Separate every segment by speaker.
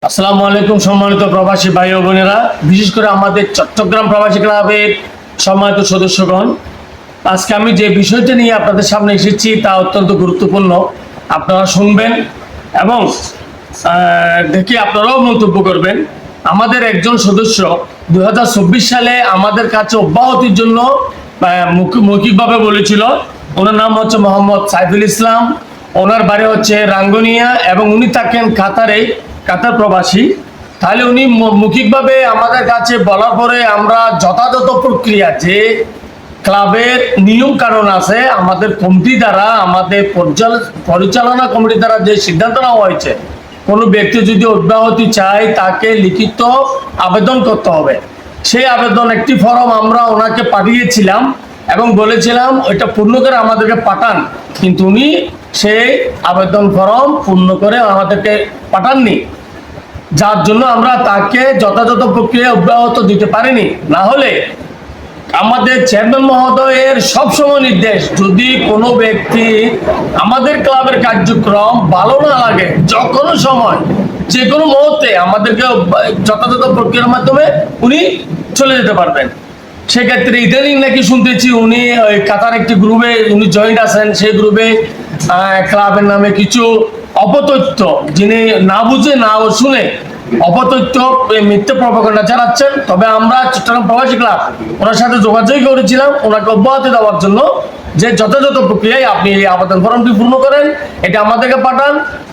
Speaker 1: আসসালামু আলাইকুম সম্মানিত প্রবাসী ভাই ও বোনেরা, বিশেষ করে আমাদের চট্টগ্রাম প্রবাসী ক্লাবের সম্মানিত সদস্যগণ, আজকে আমি যে বিষয়টা নিয়ে আপনাদের সামনে এসেছি তা অত্যন্ত গুরুত্বপূর্ণ। আপনারা শুনবেন এবং দেখি আপনারাও মন্তব্য করবেন। আমাদের একজন সদস্য 2024 সালে আমাদের কাছে অব্যাহতির জন্য মৌখিকভাবে বলেছিল। ওনার নাম হচ্ছে মোহাম্মদ সাইফুল ইসলাম। ওনার বাড়ি হচ্ছে রাঙ্গুনিয়া এবং উনি থাকেন কাতার প্রবাসী। তাহলে উনি মৌখিকভাবে আমাদের কাছে বলার পরে আমরা যথাযথ প্রক্রিয়া যে ক্লাবের নিয়ম কানুন আছে, আমাদের কমিটি দ্বারা, আমাদের পরিচালনা কমিটি দ্বারা যে সিদ্ধান্ত নেওয়া হয়েছে, কোনো ব্যক্তি যদি অব্যাহতি চায় তাকে লিখিত আবেদন করতে হবে। সেই আবেদন একটি ফর্ম আমরা ওনাকে পাঠিয়েছিলাম এবং বলেছিলাম ওইটা পূর্ণ করে আমাদেরকে পাঠান, কিন্তু উনি সেই আবেদন ফর্ম পূর্ণ করে আমাদেরকে পাঠাননি, যার জন্য আমরা তাকে যথাযথ প্রক্রিয়া অব্যাহত দিতে পারিনি। না হলে আমাদের চেয়ারম্যান মহোদয়ের সবসময় নির্দেশ, যদি কোনো ব্যক্তি আমাদের ক্লাবের কার্যক্রম ভালো না লাগে, যে কোনো সময় যে কোনো মুহূর্তে আমাদেরকে যথাযথ প্রক্রিয়ার মাধ্যমে উনি চলে যেতে পারবেন। সেক্ষেত্রে ইদানিং নাকি শুনতেছি উনি ওই কাতার একটি গ্রুপে উনি জয়েন্ট আছেন, সেই গ্রুপে ক্লাবের নামে কিছু অপতথ্য, যিনি না বুঝে না শুনে অপতথ্য মিথ্যে প্রপাগান্ডা চালাচ্ছেন। তবে আমরা চট্টগ্রাম প্রবাসী ক্লাব ওনার সাথে যোগাযোগ করেছিলাম ওনাকে অব্যাহতি দেওয়ার জন্য, যে যথাযথ প্রক্রিয়ায় আপনি এই আবেদন ফর্মটি পূর্ণ করেন, এটা আমাদেরকে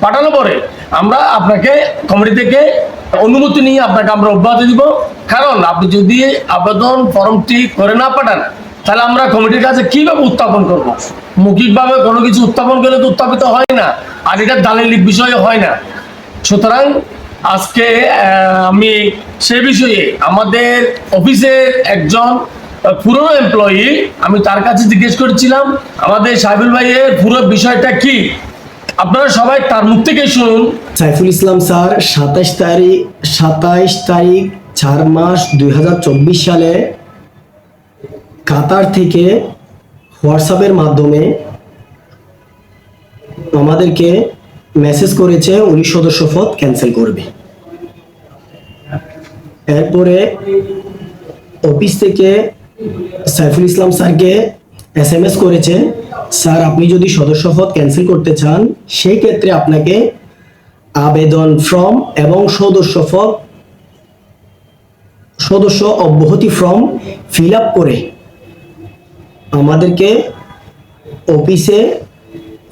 Speaker 1: পাঠানোর পরে আমরা আপনাকে কমিটি থেকে অনুমতি নিয়ে আপনাকে আমরা অব্যাহতি দিব। কারণ আপনি যদি আবেদন ফর্মটি করে না পাঠান, তাহলে আমরা কমিটির কাছে কিভাবে উত্থাপন করব? মৌখিকভাবে কোনো কিছু উত্থাপন করলে তো উত্থাপিত হয় না, আর এটা দালিলিক বিষয় হয় না। সুতরাং আজকে আমি সে বিষয়ে আমাদের অফিসের একজন পুরনো এমপ্লয়ি, আমি তার কাছে জিজ্ঞেস করেছিলাম আমাদের সাইফুল ভাইয়ের পুরো বিষয়টা কি। আপনারা সবাই তার মুখ থেকে শুনুন।
Speaker 2: সাইফুল ইসলাম স্যার 27 তারিখ 4 মাস 2024 সালে কাতার থেকে হোয়াটসঅ্যাপের মাধ্যমে আমাদেরকে মেসেজ করেছে উনি সদস্যপদ ক্যান্সেল করবে। এরপরে অফিস থেকে সাইফুল ইসলাম স্যারকে SMS করেছে, স্যার আপনি যদি সদস্যপদ ক্যান্সেল করতে চান, সেই ক্ষেত্রে আপনাকে আবেদন ফর্ম এবং সদস্য অব্যাহতি ফর্ম ফিল আপ করে আমাদেরকে অফিসে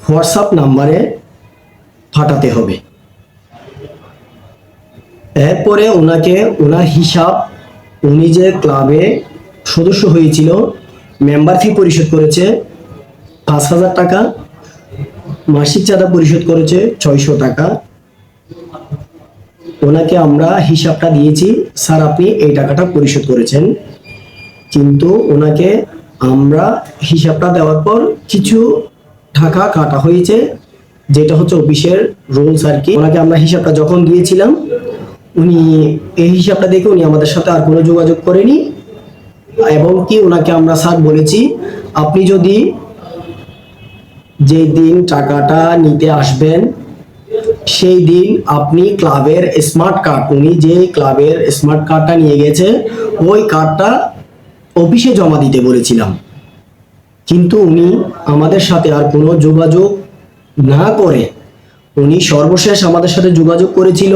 Speaker 2: হোয়াটসঅ্যাপ নাম্বারে পাঠাতে হবে। এরপরে ওনাকে ওনার হিসাব, উনি যে ক্লাবে সদস্য হয়েছিল, মেম্বার ফি পরিশোধ করেছে 5,000 টাকা, মাসিক চাঁদা পরিশোধ করেছে 600 টাকা। ওনাকে আমরা হিসাবটা দিয়েছি, স্যার আপনি এই টাকাটা পরিশোধ করেছেন। কিন্তু ওনাকে আমরা হিসাবটা দেওয়ার পর কিছু টাকা কাটা হয়েছে, যেটা হচ্ছে অফিসের রুলস আর কি। ওনাকে আমরা হিসাবটা যখন দিয়েছিলাম, উনি এই হিসাবটা দেখে উনি আমাদের সাথে আর কোনো যোগাযোগ করেনি। এবং কি ওনাকে আমরা স্যার বলেছি, আপনি যদি যে দিন টাকাটা নিতে আসবেন সেই দিন আপনি ক্লাবের স্মার্ট কার্ড, উনি যে ক্লাবের স্মার্ট কার্ডটা নিয়ে গেছে ওই কার্ডটা অফিসে জমা দিতে বলেছিলাম। কিন্তু উনি আমাদের সাথে আর কোনো যোগাযোগ না করে উনি সর্বশেষ আমাদের সাথে যোগাযোগ করেছিল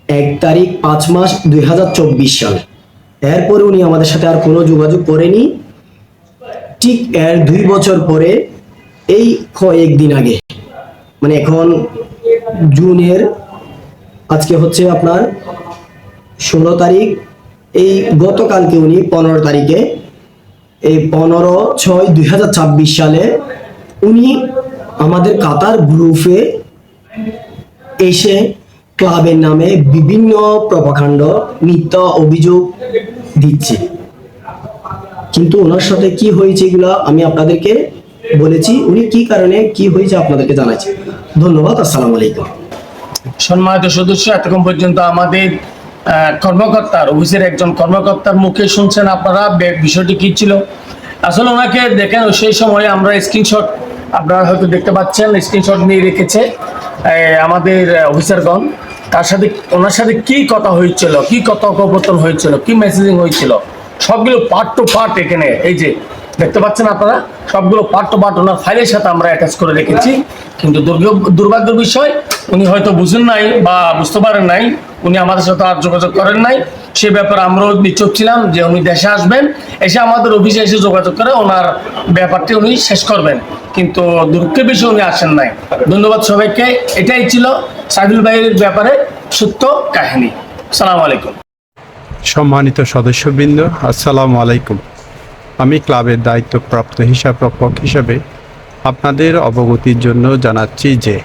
Speaker 2: 1 তারিখ 5 মাস 2024 সাল। এরপরে উনি আমাদের সাথে আর কোনো যোগাযোগ করেনি। ঠিক এর 2 বছর পরে এই কয়েকদিন আগে, মানে এখন জুনের, আজকে হচ্ছে আপনার 16 তারিখ, এই গতকালকে উনি 15 তারিখে, এই 15/6/2024 সালে উনি আমাদের কাতার গ্রুপে এসে ক্লাবের নামে বিভিন্ন প্রপাগান্ড, মিথ্যা অভিযোগ দিচ্ছে। কিন্তু ওনার সাথে কি হয়েছে এগুলা আমি আপনাদেরকে বলেছি, উনি কি কারণে কি হয়েছে আপনাদেরকে জানাচ্ছি। ধন্যবাদ, আসসালামু আলাইকুম।
Speaker 1: সম্মানিত সদস্য, এতক্ষণ পর্যন্ত আমাদের কর্মকর্তার, অফিসের একজন কর্মকর্তার মুখে শুনছেন আপনারা বিষয়টি কি ছিল। আসলে ওনাকে দেখেন, সেই সময় আমরা স্ক্রিনশট, আপনারা হয়তো দেখতে পাচ্ছেন, স্ক্রিনশট নিয়ে রেখেছে আমাদের অফিসারগণ। ওনার সাথে কি কথা হয়েছিল, কি কথোপকথন হয়েছিল, কি মেসেজিং হয়েছিল, সবগুলো পার্ট টু পার্ট এখানে এই যে দেখতে পাচ্ছেন আপনারা, সবগুলো পার্ট টু পার্ট ওনার ফাইলের সাথে আমরা অ্যাটাচ করে রেখেছি। কিন্তু দুর্ভাগ্যের বিষয়, উনি হয়তো বুঝেন নাই বা বুঝতে পারেন নাই, উনি আমাদের সাথে আর যোগাযোগ করেন নাই। সে ব্যাপারে আমরাও নিশ্চুপ ছিলাম যে উনি দেশে আসবেন, এসে আমাদের অফিসে এসে যোগাযোগ করে ওনার ব্যাপারটি উনি শেষ করবেন, কিন্তু দুঃখের বিষয় উনি আসেন নাই। ধন্যবাদ সবাইকে। এটাই ছিল সাইদুল ভাইয়ের ব্যাপারে সত্য কাহিনী। সালাম আলাইকুম।
Speaker 3: সম্মানিত সদস্যবৃন্দ, আসসালামু আলাইকুম। আমি ক্লাবের দায়িত্বপ্রাপ্ত হিসাবরক্ষক হিসাবে আপনাদের অবগতির জন্য জানাচ্ছি যে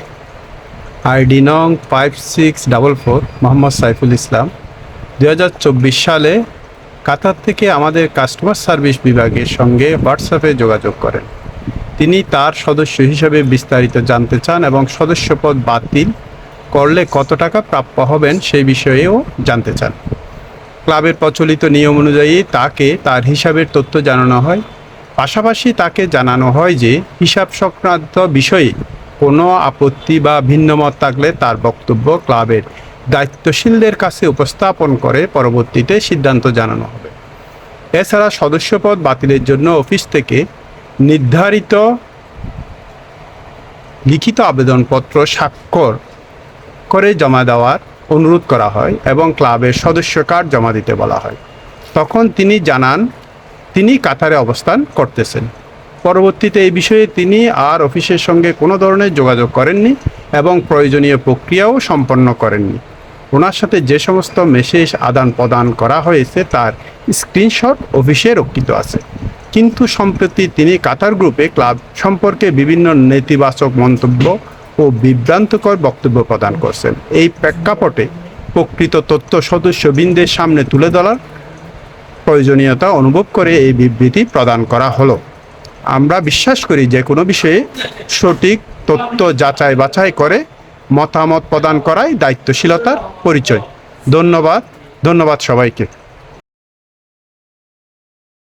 Speaker 3: আইডি নং 5644 মোহাম্মদ সাইফুল ইসলাম 2024 সালে কাতার থেকে আমাদের কাস্টমার সার্ভিস বিভাগের সঙ্গে হোয়াটসঅ্যাপে যোগাযোগ করেন। তিনি তার সদস্য হিসাবে বিস্তারিত জানতে চান এবং সদস্যপদ বাতিল করলে কত টাকা প্রাপ্য হবেন সেই বিষয়েও জানতে চান। ক্লাবের প্রচলিত নিয়ম অনুযায়ী তাকে তার হিসাবের তথ্য জানানো হয়। পাশাপাশি তাকে জানানো হয় যে হিসাব সংক্রান্ত বিষয়ে কোনো আপত্তি বা ভিন্নমত থাকলে তার বক্তব্য ক্লাবের দায়িত্বশীলদের কাছে উপস্থাপন করে পরবর্তীতে সিদ্ধান্ত জানানো হবে। এছাড়া সদস্যপদ বাতিলের জন্য অফিস থেকে নির্ধারিত লিখিত আবেদনপত্র স্বাক্ষর করে জমা দেওয়ার অনুরোধ করা হয় এবং ক্লাবের সদস্য কার্ড জমা দিতে বলা হয়। তখন তিনি জানান তিনি কাতারে অবস্থান করতেছেন। পরবর্তীতে এই বিষয়ে তিনি আর অফিসের সঙ্গে কোনো ধরনের যোগাযোগ করেননি এবং প্রয়োজনীয় প্রক্রিয়াও সম্পন্ন করেননি। ওনার সাথে যে সমস্ত মেসেজ আদান প্রদান করা হয়েছে তার স্ক্রিনশট অফিসে রক্ষিত আছে। কিন্তু সম্প্রতি তিনি কাতার গ্রুপে ক্লাব সম্পর্কে বিভিন্ন নেতিবাচক মন্তব্য ও বিভ্রান্তকর বক্তব্য প্রদান করছেন। এই প্রেক্ষাপটে প্রকৃত তথ্য সদস্যবৃন্দের সামনে তুলে ধরার প্রয়োজনীয়তা অনুভব করে এই বিবৃতি প্রদান করা হলো। আমরা বিশ্বাস করি যে কোনো বিষয়ে সঠিক তথ্য যাচাই বাছাই করে মতামত প্রদান করাই দায়িত্বশীলতার পরিচয়। ধন্যবাদ সবাইকে।